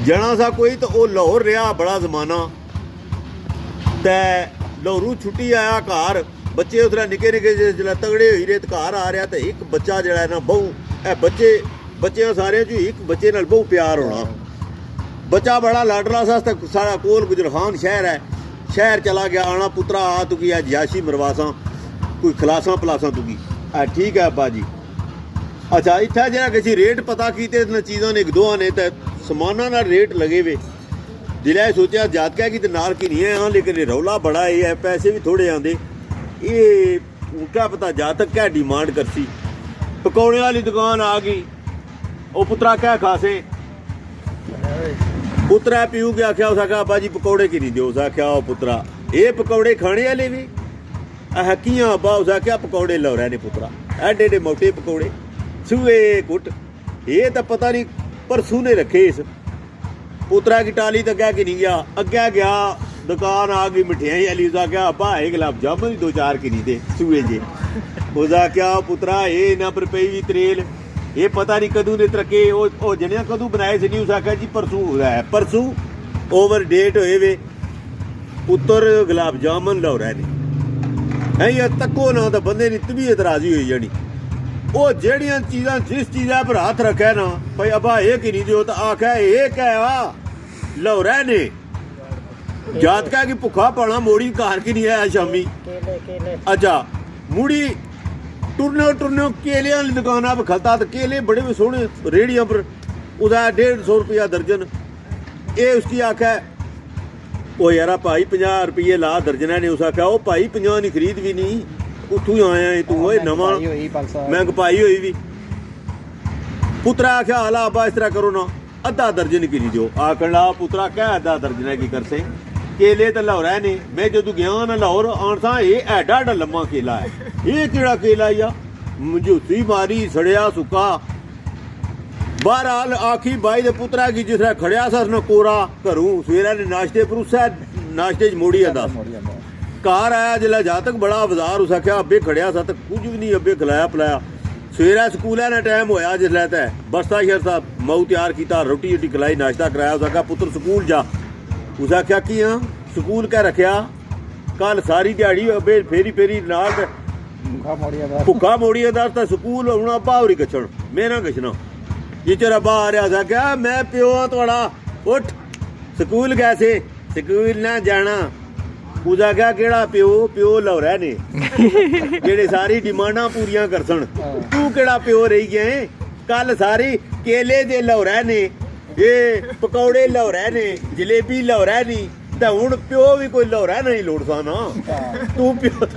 जाना सा कोई तो वो लाहौर रहा बड़ा जमाना। ते लाहौरू छुट्टी आया घर, बच्चे उधर निके निके जिसलै तगड़े होई रहे घर आ रहा, तो एक बच्चा जड़ा ना बहु बच्चे सारे चो एक बच्चे नाल बहु प्यार होना। बच्चा बड़ा लाडला सा, साढ़ा कोल गुजरखान शहर है, शहर चला गया, आना पुत्रा आ तुकी अज याशी मरवासा, कोई खलासा पलासा तुकी। ठीक है अब्बा जी। अच्छा इत्थे जरा किसी रेट पता कीते चीज़ों ने एक दो ने, तो समाना ना रेट लगे वे। जिले सोचा जातका की तो नाल की नहीं है, हाँ लेकिन रौला बड़ा ये है, पैसे भी थोड़े आते। ये क्या पता जातक क्या डिमांड करसी। पकौड़े वाली दुकान आ गई, वो पुत्रा क्या खासे, पुत्रा पीऊ के आख्या, उस आख्या अब्बा जी पकौड़े की नहीं दो, उस आख्या ओ पुत्रा ये पकौड़े खाने वाले भी कियां अब्बा, उस आख्या पकौड़े लो रहे ने पुत्रा, एडे एडे मोटे पकौड़े सूए कुट, ये तो पता नहीं परसू ने रखे इस। पुत्रा की टाली तो अग्गे की नहीं गया, अग्गे गया दुकान आ गई मिठाई वाली, उस आख्या अब्बा ये गुलाब जामुन दो चार की नहीं दे सूए जे। उस आख्या पुत्रा ये ना पर पई भी तरेल, ये पता नहीं कदू ने तरके वो जनिया कदू बनाए से नहीं। उस आख्या जी परसू है, परसू ओवर डेट होए वे, पुत्र गुलाब जामुन लो रहे ने है। ये तको ना तो बंदे की तबीयत राजी हो जानी। वो जड़ियां चीज़ा जिस चीज़ा पर हाथ रखे ना, भाई अब्बा ये की नहीं दो, तो आख्या ये क्या लो रहे ने। जातका की भुखा पाना मोड़ी घर की नहीं है शामी। अच्छा मुड़ी टुरनो केले वाली दुकान पर खलता, तो केले बड़े भी सोहने रेहड़ियां पर, उसका 150 रुपया दर्जन। ये उसकी आख्या वो यार भाई 50 रुपये ला दर्जना ने। उस आख्या वो भाई 50 नहीं खरीद भी नहीं, उतों ही आया तू नवा महंगपाई हुई भी। पुत्रा आख्या आला अब्बा इस तरह करो ना, अद्धा दर्जन की नहीं दो। आखन ला पुत्रा क्या अद्धा दर्जन की कर से, केले तो लाहौर ने। मैं जो गया ना लाहौर आन सा, ये एडा एडा लम्मा केला है, ये केड़ा केला या मजूसी मारी सड़िया सुका। बहरहाल आखी बाई दे पुत्रा की जिस खड़िया सा ना कोरा घरों सवेरा ने नाश्ते पर, उस नाश्ते च मोड़ी आंदा घर आया। जिला जातक बड़ा बाजार, उस आख्या अब्बे खड़िया सा तो कुछ भी नहीं अब्बे खिलाया पिलाया। सवेरा स्कूल ने टाइम होया जिसलै, ते बस्ता शरता मऊ तैयार किया, रोटी रोटी खिलाई, नाश्ता कराया। उस आख्या पुत्र स्कूल जा। उस आख्या कि हाँ स्कूल क्या रखा, कल सारी दिहाड़ी अब्बे फेरी फेरी नाल भुखा मोड़ी आंदा, तो स्कूल हूँ अब्बा होरी गच्छन, मैं ना गच्छना। जिचर अब्बा आ रहा, उस आख्या मैं प्यो हाँ थोड़ा, उठ स्कूल कैसे, स्कूल ना जाना। उस आख्या केड़ा प्यो, प्यो लाहौरा ने जेड़े सारी डिमांडा पूरियां कर सन। तू केड़ा प्यो रही गए, कल सारी केले दे लाहौरा ने, ये पकौड़े लाहौरा ने, जलेबी लाहौरा नी, तो हुण प्यो भी कोई लाहौरा नहीं लोड़ सा ना, तू प्यो